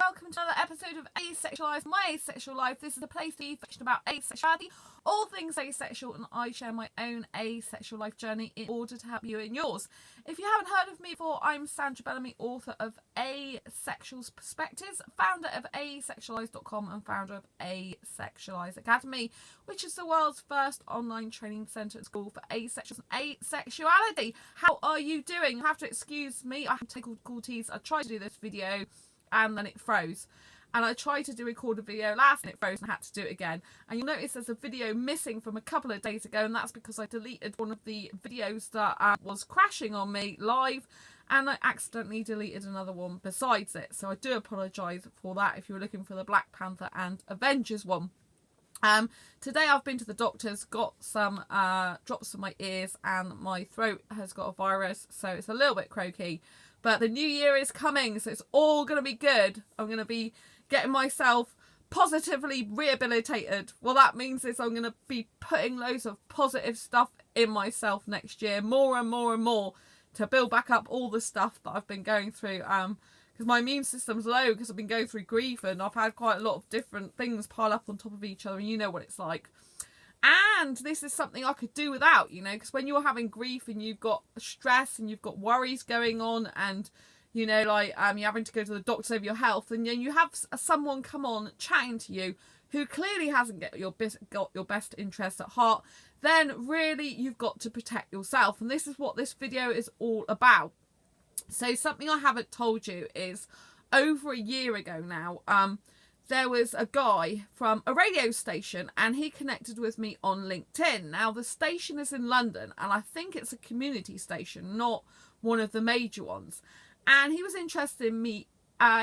welcome to another episode of Asexualized, my asexual life. This is a place to be fiction about asexuality, all things asexual, and I share my own asexual life journey in order to help you in yours. If you haven't heard of me before, I'm Sandra Bellamy, author of Asexuals Perspectives, founder of asexualise.com and founder of Asexualise Academy, which is the world's first online training centre and school for asexuals and asexuality. How are you doing? You have to excuse me, I have technical difficulties. I tried to do this video and then it froze, and I tried to record a video last and it froze and I had to do it again. And you'll notice there's a video missing from a couple of days ago, and that's because I deleted one of the videos that was crashing on me live, and I accidentally deleted another one besides it, so I do apologise for that if you were looking for the Black Panther and Avengers one. Today I've been to the doctors, got some drops in my ears, and my throat has got a virus, so it's a little bit croaky. But the new year is coming, so it's all going to be good. I'm going to be getting myself positively rehabilitated. Well, that means is I'm going to be putting loads of positive stuff in myself next year, more and more and more, to build back up all the stuff that I've been going through. Because my immune system's low because I've been going through grief, and I've had quite a lot of different things pile up on top of each other, and you know what it's like. And this is something I could do without, you know, because when you're having grief and you've got stress and you've got worries going on, and, you know, like you're having to go to the doctor over your health, and then you have someone come on chatting to you who clearly hasn't got your best interests at heart, then really you've got to protect yourself. And this is what this video is all about. So something I haven't told you is, over a year ago now, there was a guy from a radio station, and he connected with me on LinkedIn. Now, the station is in London, and I think it's a community station, not one of the major ones. And he was interested in me.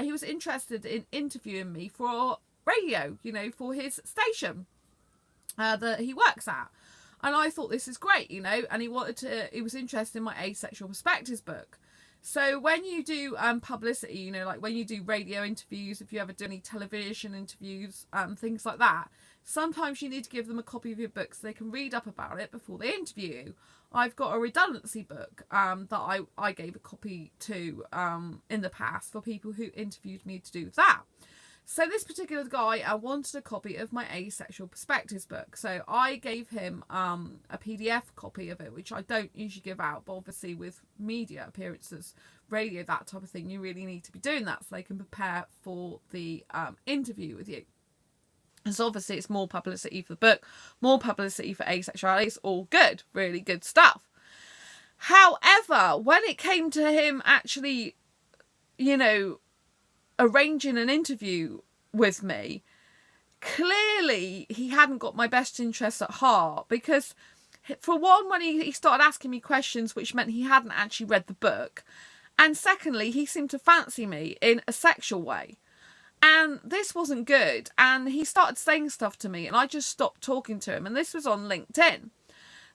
He was interested in interviewing me for radio, you know, for his station that he works at. And I thought, this is great, you know. And he was interested in my Asexual Perspectives book. So when you do publicity, you know, like when you do radio interviews, if you ever do any television interviews, things like that, sometimes you need to give them a copy of your book so they can read up about it before they interview you. I've got a redundancy book that I gave a copy to in the past for people who interviewed me to do that. So this particular guy wanted a copy of my Asexual Perspectives book. So I gave him a PDF copy of it, which I don't usually give out. But obviously with media appearances, radio, that type of thing, you really need to be doing that so they can prepare for the interview with you. And so obviously it's more publicity for the book, more publicity for asexuality. It's all good, really good stuff. However, when it came to him actually, you know, arranging an interview with me, clearly he hadn't got my best interests at heart, because for one, when he started asking me questions which meant he hadn't actually read the book, and secondly, he seemed to fancy me in a sexual way, and this wasn't good. And he started saying stuff to me, and I just stopped talking to him, and this was on LinkedIn.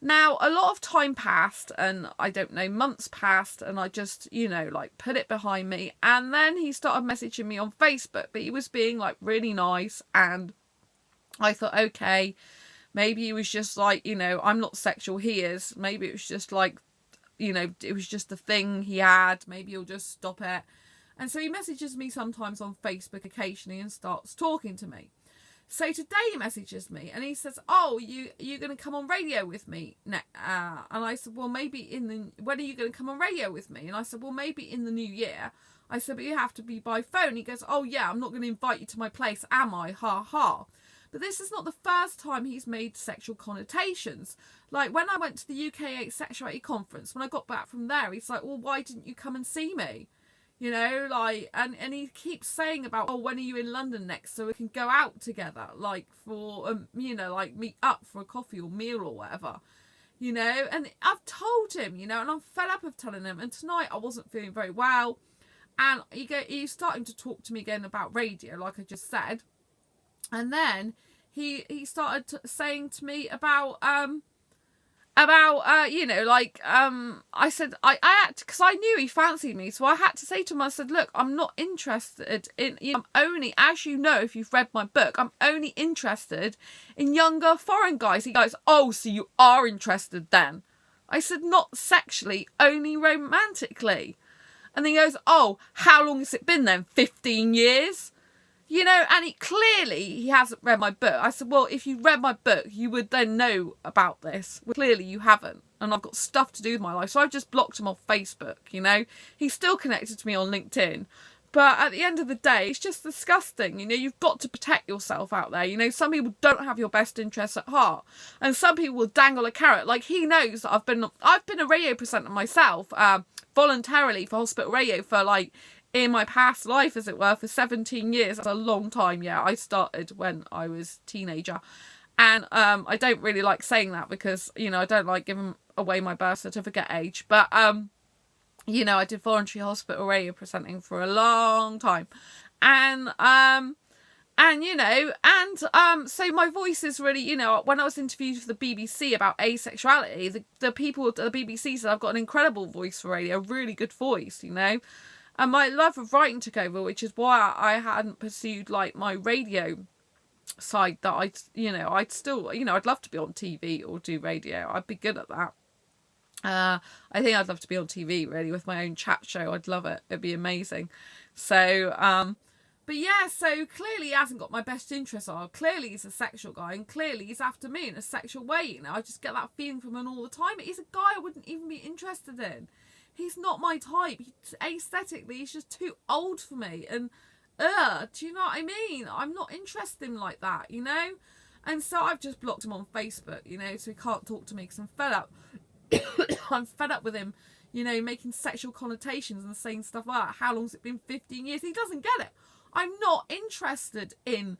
Now, a lot of time passed, and I don't know, months passed, and I just, you know, like put it behind me. And then he started messaging me on Facebook, but he was being like really nice. And I thought, okay, maybe he was just like, you know, I'm not sexual, he is. Maybe it was just like, you know, it was just a thing he had. Maybe he'll just stop it. And so he messages me sometimes on Facebook occasionally and starts talking to me. So today he messages me and he says, oh, you're going to come on radio with me? And I said, well, maybe when are you going to come on radio with me? And I said, well, maybe in the new year. I said, but you have to be by phone. He goes, oh yeah, I'm not going to invite you to my place, am I? Ha ha. But this is not the first time he's made sexual connotations. Like when I went to the UK Asexuality conference, when I got back from there, he's like, well, why didn't you come and see me? You know, like, and he keeps saying about, oh, when are you in London next so we can go out together, like for, you know, like meet up for a coffee or meal or whatever, you know. And I've told him, you know, and I'm fed up of telling him. And tonight I wasn't feeling very well, and he's starting to talk to me again about radio, like I just said. And then he started saying to me about you know, like, I said, I had to, because I knew he fancied me, so I had to say to him, I said, look, I'm not interested in, you know, I'm only, as you know, if you've read my book, I'm only interested in younger foreign guys. He goes, oh, so you are interested then? I said, not sexually, only romantically. And then he goes, oh, how long has it been then? 15 years? You know, and he hasn't read my book. I said, well, if you read my book, you would then know about this. Well, clearly you haven't. And I've got stuff to do with my life. So I've just blocked him off Facebook, you know. He's still connected to me on LinkedIn. But at the end of the day, it's just disgusting. You know, you've got to protect yourself out there. You know, some people don't have your best interests at heart. And some people will dangle a carrot. Like, he knows that I've been a radio presenter myself, voluntarily for hospital radio for, like, in my past life, as it were, for 17 years. That's a long time, yeah. I started when I was a teenager. And I don't really like saying that because, you know, I don't like giving away my birth certificate age. But, you know, I did voluntary hospital radio presenting for a long time. And you know, so my voice is really, you know, when I was interviewed for the BBC about asexuality, the people at the BBC said I've got an incredible voice for radio, a really good voice, you know. And my love of writing took over, which is why I hadn't pursued, like, my radio side that I'd still, you know, I'd love to be on TV or do radio. I'd be good at that. I think I'd love to be on TV, really, with my own chat show. I'd love it. It'd be amazing. So, but yeah, so clearly he hasn't got my best interests on. Clearly he's a sexual guy, and clearly he's after me in a sexual way, you know. I just get that feeling from him all the time. He's a guy I wouldn't even be interested in. He's not my type. Aesthetically, he's just too old for me. And, do you know what I mean? I'm not interested in him like that, you know? And so I've just blocked him on Facebook, you know, so he can't talk to me because I'm fed up. I'm fed up with him, you know, making sexual connotations and saying stuff like that. How long's it been? 15 years? He doesn't get it. I'm not interested in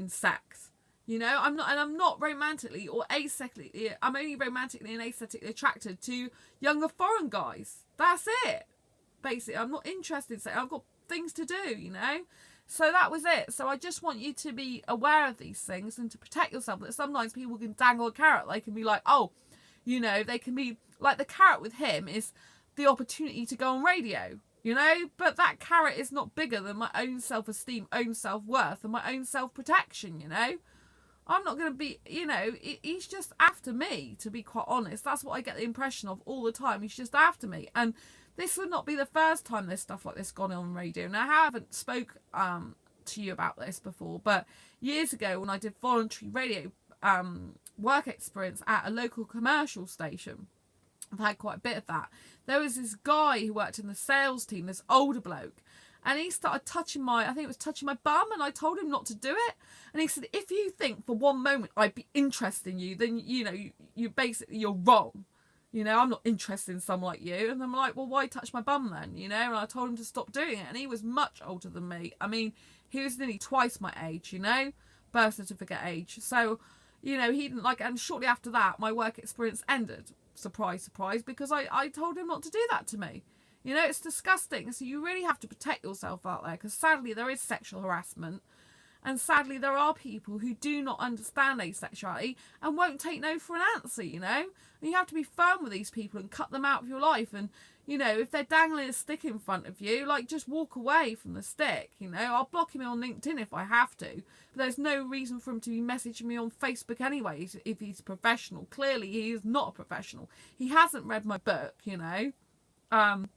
sex. You know, I'm not romantically or asexually. I'm only romantically and asexually attracted to younger foreign guys. That's it. Basically, I'm not interested in sex. I've got things to do, you know. So that was it. So I just want you to be aware of these things and to protect yourself. That sometimes people can dangle a carrot. They can be like, oh, you know, they can be like, the carrot with him is the opportunity to go on radio, you know. But that carrot is not bigger than my own self-esteem, own self-worth, and my own self-protection, you know. I'm not going to be, you know, he's just after me, to be quite honest. That's what I get the impression of all the time. He's just after me. And this would not be the first time there's stuff like this gone on radio. Now, I haven't spoke to you about this before, but years ago when I did voluntary radio work experience at a local commercial station, I've had quite a bit of that. There was this guy who worked in the sales team, this older bloke, and he started touching my bum, and I told him not to do it. And he said, if you think for one moment I'd be interested in you, then, you know, you're wrong. You know, I'm not interested in someone like you. And I'm like, well, why touch my bum then? You know, and I told him to stop doing it. And he was much older than me. I mean, he was nearly twice my age, you know, birth certificate age. So, you know, he didn't like it. And shortly after that, my work experience ended. Surprise, surprise, because I told him not to do that to me. You know, it's disgusting. So you really have to protect yourself out there, because sadly there is sexual harassment. And sadly there are people who do not understand asexuality and won't take no for an answer, you know. And you have to be firm with these people and cut them out of your life. And, you know, if they're dangling a stick in front of you, like, just walk away from the stick, you know. I'll block him on LinkedIn if I have to. But there's no reason for him to be messaging me on Facebook anyway if he's professional. Clearly he is not a professional. He hasn't read my book, you know. And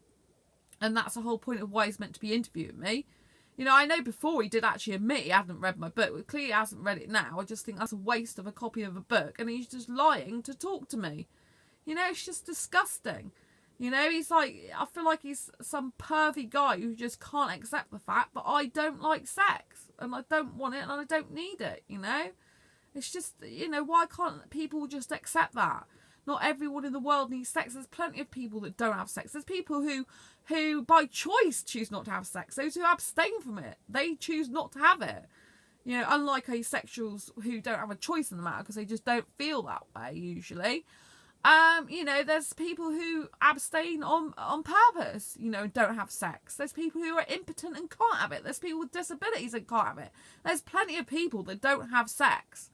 that's the whole point of why he's meant to be interviewing me. You know, I know before he did actually admit he hadn't read my book. But clearly he hasn't read it now. I just think that's a waste of a copy of a book. And he's just lying to talk to me. You know, it's just disgusting. You know, he's like, I feel like he's some pervy guy who just can't accept the fact that I don't like sex. And I don't want it and I don't need it, you know. It's just, you know, why can't people just accept that? Not everyone in the world needs sex. There's plenty of people that don't have sex. There's people who by choice choose not to have sex. Those who abstain from it, they choose not to have it. You know, unlike asexuals who don't have a choice in the matter because they just don't feel that way usually. You know, there's people who abstain on purpose, you know, and don't have sex. There's people who are impotent and can't have it. There's people with disabilities and can't have it. There's plenty of people that don't have sex.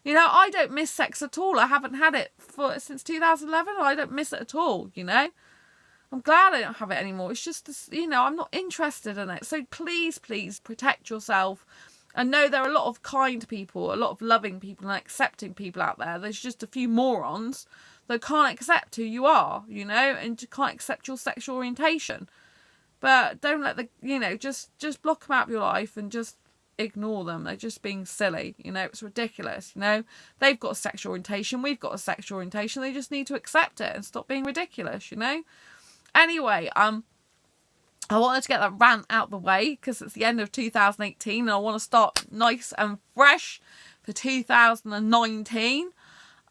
You know, I don't miss sex at all. I haven't had it since 2011. I don't miss it at all, you know. I'm glad I don't have it anymore. It's just, you know, I'm not interested in it. So please, please protect yourself. And know there are a lot of kind people, a lot of loving people and accepting people out there. There's just a few morons that can't accept who you are, you know, and can't accept your sexual orientation. But don't let the, just block them out of your life and just ignore them. They're just being silly. It's ridiculous. They've got a sexual orientation. We've got a sexual orientation. They just need to accept it and stop being ridiculous. Anyway, I wanted to get that rant out the way because it's the end of 2018 and I want to start nice and fresh for 2019.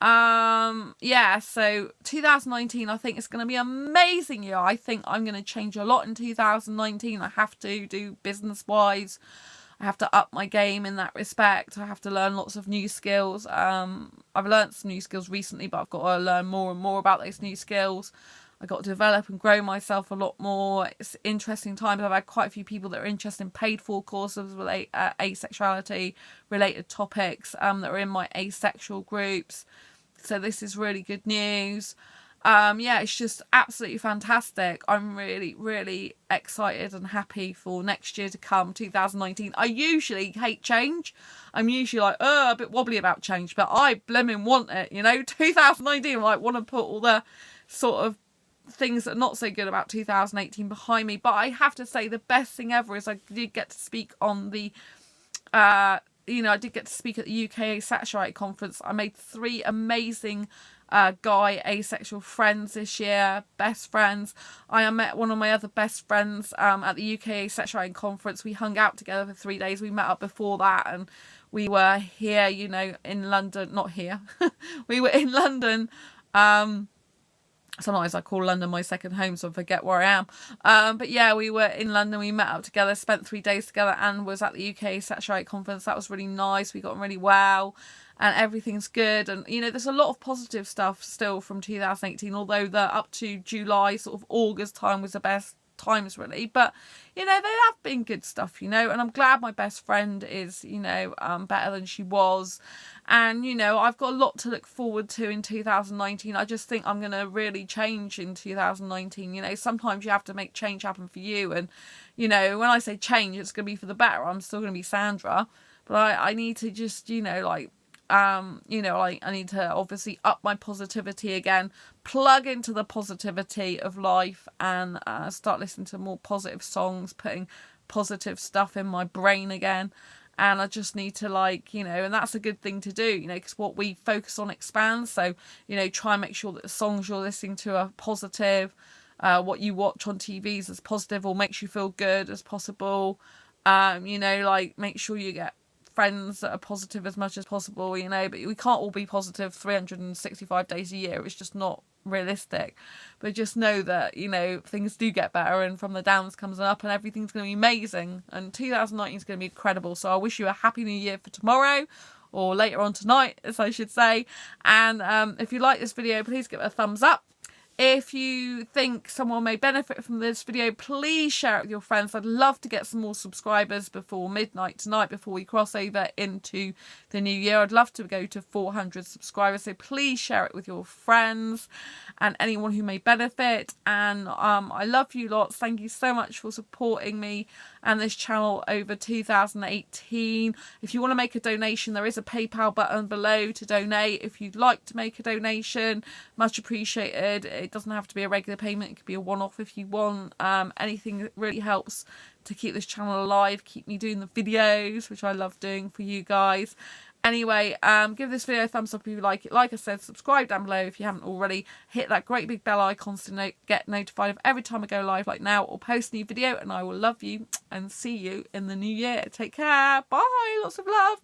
So 2019 I think it's going to be an amazing year. I think I'm going to change a lot in 2019. I have to do business wise. I have to up my game in that respect. I have to learn lots of new skills. I've learned some new skills recently, but I've got to learn more and more about those new skills. I got to develop and grow myself a lot more. It's interesting times. I've had quite a few people that are interested in paid for courses with asexuality related topics that are in my asexual groups. So this is really good news. It's just absolutely fantastic. I'm really, really excited and happy for next year to come, 2019. I usually hate change. I'm usually like, a bit wobbly about change, but I blimmin' want it, 2019, I want to put all the sort of things that are not so good about 2018 behind me. But I have to say the best thing ever is I did get to speak on the I did get to speak at the UK Asexuality conference. I made 3 amazing guy asexual friends this year, best friends. I met one of my other best friends at the UK Asexuality conference. We hung out together for 3 days. We met up before that and we were here, in London, not here. We were in London. Sometimes I call London my second home, so I forget where I am. But yeah, we were in London. We met up together, spent 3 days together, and was at the UK Sexuality conference. That was really nice. We got on really well, and everything's good. And there's a lot of positive stuff still from 2018. Although the up to July, sort of August time was the best times really. But they have been good stuff. And I'm glad my best friend is better than she was. And, I've got a lot to look forward to in 2019. I just think I'm going to really change in 2019. Sometimes you have to make change happen for you. And, when I say change, it's going to be for the better. I'm still going to be Sandra. But I need to just, I need to obviously up my positivity again, plug into the positivity of life and start listening to more positive songs, putting positive stuff in my brain again. And I just need to and that's a good thing to do, because what we focus on expands. So, try and make sure that the songs you're listening to are positive. What you watch on TV is as positive or makes you feel good as possible. Make sure you get friends that are positive as much as possible, but we can't all be positive 365 days a year. It's just not realistic. But just know that things do get better, and from the downs comes an up, and everything's going to be amazing, and 2019 is going to be incredible. So I wish you a happy new year for tomorrow, or later on tonight, as I should say. And if you like this video, please give it a thumbs up. If you think someone may benefit from this video, please share it with your friends. I'd love to get some more subscribers before midnight tonight, before we cross over into the new year. I'd love to go to 400 subscribers, so please share it with your friends and anyone who may benefit. And I love you lots. Thank you so much for supporting me and this channel over 2018. If you want to make a donation, there is a PayPal button below to donate. If you'd like to make a donation, much appreciated. It doesn't have to be a regular payment. It could be a one-off if you want. Anything that really helps to keep this channel alive, keep me doing the videos, which I love doing for you guys. Anyway, give this video a thumbs up if you like it. Like I said, subscribe down below if you haven't already. Hit that great big bell icon to get notified of every time I go live like now or post a new video. And I will love you and see you in the new year. Take care. Bye. Lots of love.